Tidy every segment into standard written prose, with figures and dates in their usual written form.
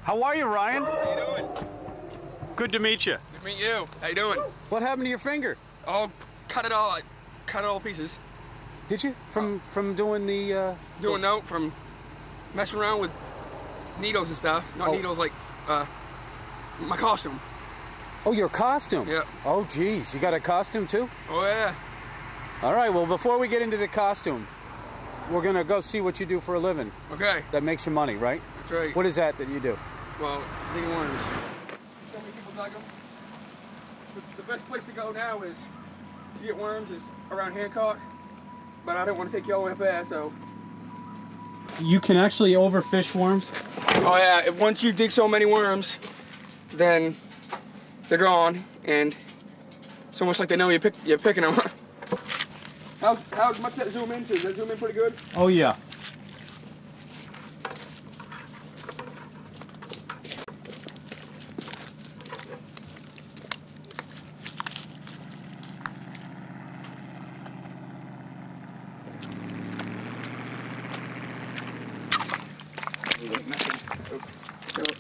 How are you, Ryan? How you doing? Good to meet you. Good to meet you. How you doing? What happened to your finger? Oh, cut it all to pieces. Did you? From doing the... From messing around with needles and stuff. Not needles, like my costume. Oh, your costume? Yeah. Oh, geez. You got a costume, too? Oh, yeah. All right, well, before we get into the costume, we're going to go see what you do for a living. Okay. That makes you money, right? That's right. What is that you do? Well, digging worms. So many people dug them. The best place to go now is to get worms is around Hancock, but I don't want to take you all the way up there, so... You can actually overfish worms? Oh, yeah. Once you dig so many worms, then they're gone, and it's almost like they know you're picking them. How much does that zoom in to? Does that zoom in pretty good? Oh, yeah.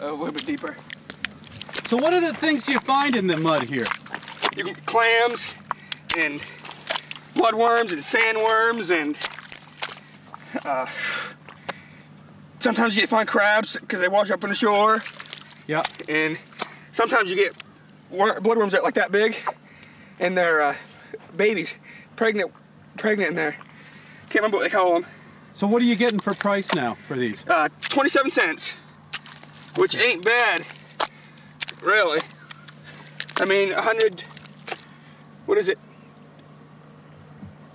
A little bit deeper. So what are the things you find in the mud here? You can clams and bloodworms and sandworms and sometimes you find crabs because they wash up on the shore. Yeah. And sometimes you get bloodworms that like that big, and they're babies, pregnant in there. Can't remember what they call them. So what are you getting for price now for these? 27 cents, which ain't bad, really. I mean, 100, what is it?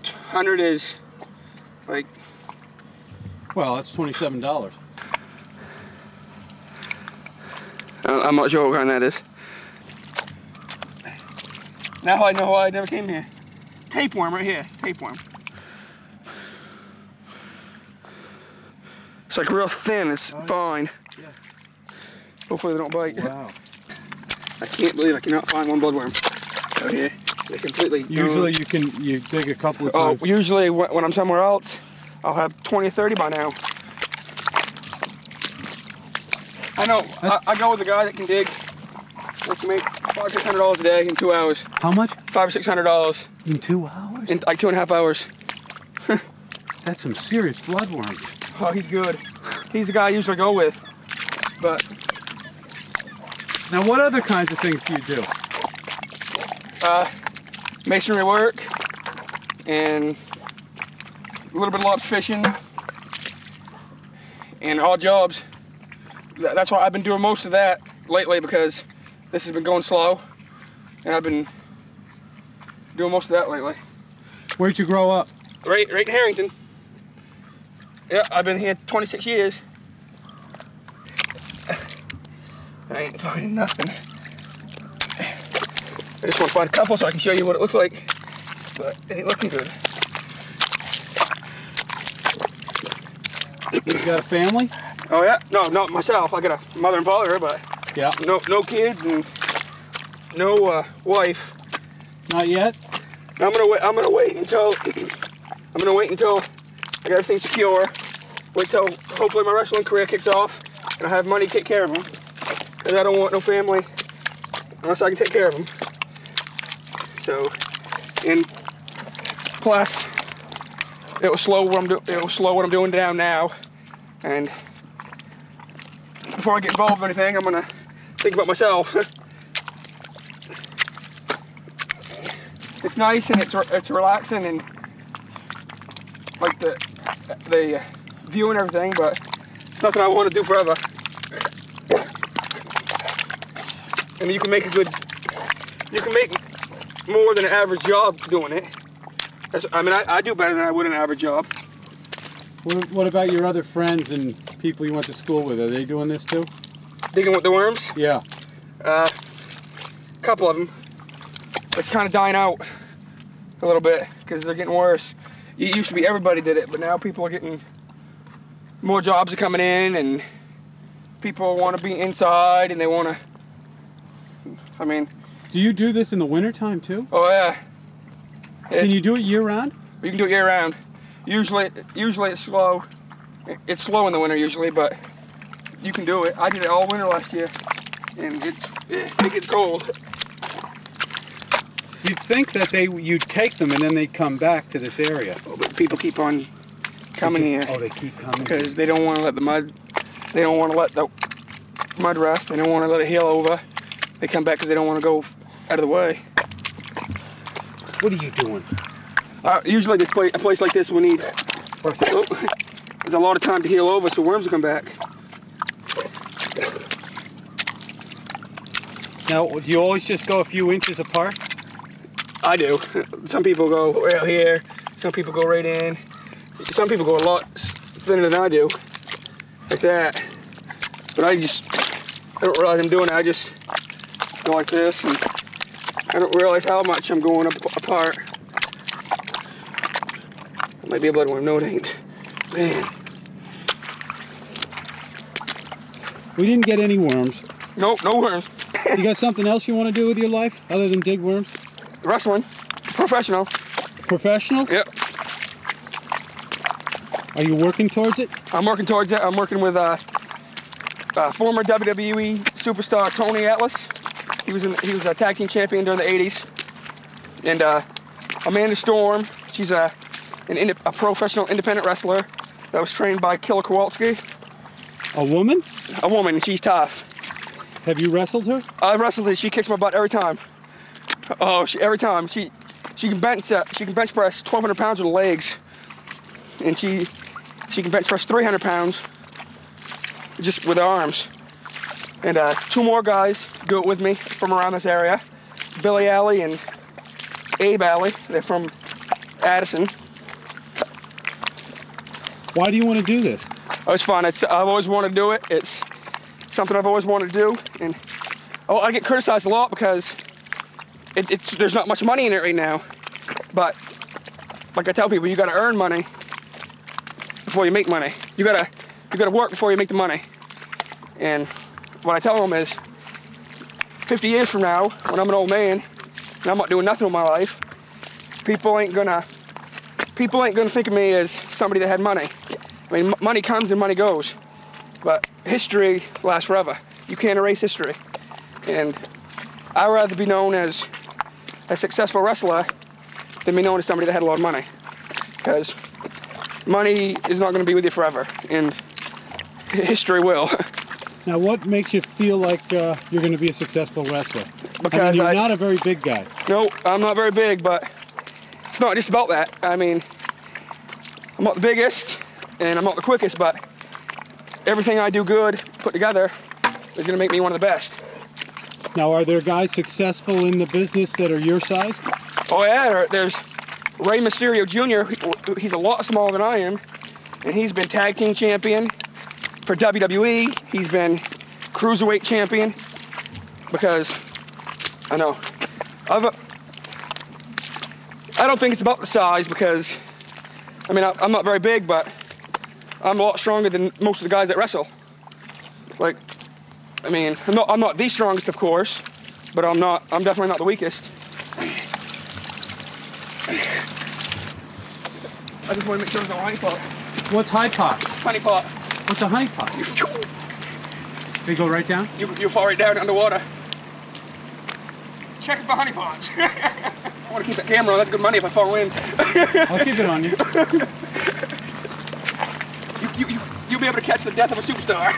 100 is like... Well, that's $27. I'm not sure what kind that is. Now I know why I never came here. Tapeworm right here, tapeworm. It's like real thin, it's fine. Yeah. Hopefully they don't bite. Wow. I can't believe I cannot find one bloodworm out here. They completely... Usually you dig a couple of times. Oh, usually when I'm somewhere else, I'll have 20 or 30 by now. I know, I go with a guy that can dig. I can make $500 or $600 a day in 2 hours. How much? $500 or $600. In 2 hours? In like 2.5 hours. That's some serious bloodworms. Oh, he's good. He's the guy I usually go with. But now, what other kinds of things do you do? masonry work and a little bit of lobster fishing and odd jobs. That's why I've been doing most of that lately, because this has been going slow, and I've been doing most of that lately. Where'd you grow up? Right in Harrington. Yeah, I've been here 26 years. I ain't finding nothing. I just want to find a couple so I can show you what it looks like, but it ain't looking good. You got a family? Oh yeah? No, not myself. I got a mother and father, but yeah, no kids and no wife. Not yet. I'm gonna wait until I got everything secure. Wait till hopefully my wrestling career kicks off and I have money to take care of them, because I don't want no family unless I can take care of them. So, and plus, it was slow what I'm doing down now, and before I get involved in anything, I'm gonna think about myself. It's nice and it's relaxing and like the view and everything, but it's nothing I want to do forever. I mean, you can make more than an average job doing it. I do better than I would an average job. What about your other friends and people you went to school with? Are they doing this too? Digging with the worms? Yeah. A couple of them. It's kind of dying out a little bit because they're getting worse. It used to be everybody did it, but now people are getting, more jobs are coming in, and people want to be inside and they want to, I mean. Do you do this in the wintertime too? Oh yeah. Can you do it year round? You can do it year round. Usually it's slow. It's slow in the winter usually, but you can do it. I did it all winter last year, and it gets cold. You'd think that you'd take them and then they'd come back to this area. Oh, but people keep on coming here. Oh, they keep coming because they don't want to let the mud. They don't want to let the mud rest. They don't want to let it heal over. They come back because they don't want to go out of the way. What are you doing? Usually, a place like this will need. There's a lot of time to heal over, so worms will come back. Now, do you always just go a few inches apart? I do. Some people go right out here. Some people go right in. Some people go a lot thinner than I do, like that. But I don't realize I'm doing it. I just go like this, and I don't realize how much I'm going apart. I might be able to let one know it ain't. Man. We didn't get any worms. Nope, no worms. You got something else you want to do with your life other than dig worms? Wrestling. Professional. Professional? Yep. Are you working towards it? I'm working towards it. I'm working with former WWE superstar Tony Atlas. He was a tag team champion during the 80s. And Amanda Storm, she's a professional independent wrestler that was trained by Killer Kowalski. A woman? A woman, and she's tough. Have you wrestled her? I've wrestled her. She kicks my butt every time. Oh, every time. She can bench press 1,200 pounds with her legs, and she can bench press 300 pounds just with her arms. And 2 more guys do it with me from around this area, Billy Alley and Abe Alley. They're from Addison. Why do you want to do this? Oh, it's fun. I've always wanted to do it. It's something I've always wanted to do, and I get criticized a lot because there's not much money in it right now. But like I tell people, you got to earn money before you make money. You gotta work before you make the money. And what I tell them is, 50 years from now, when I'm an old man and I'm not doing nothing with my life, people ain't gonna think of me as somebody that had money. I mean, money comes and money goes, but history lasts forever. You can't erase history. And I'd rather be known as a successful wrestler than be known as somebody that had a lot of money. Because money is not going to be with you forever, and history will. Now, what makes you feel like you're going to be a successful wrestler? Because you're not a very big guy. No, I'm not very big, but it's not just about that. I mean, I'm not the biggest, and I'm not the quickest, but everything I do good, put together, is going to make me one of the best. Now, are there guys successful in the business that are your size? Oh yeah, there's Rey Mysterio Jr. He's a lot smaller than I am, and he's been tag team champion for WWE. He's been cruiserweight champion because I don't think it's about the size, because I mean I'm not very big, but I'm a lot stronger than most of the guys that wrestle. Like, I mean, I'm not the strongest, of course, but I'm definitely not the weakest. I just want to make sure there's no honey pot. What's high pot? Honey pot. What's a honey pot? They go right down? You fall right down underwater. Check it for honey pots. I want to keep that camera on. That's good money if I fall in. I'll keep it on you. You'll be able to catch the death of a superstar.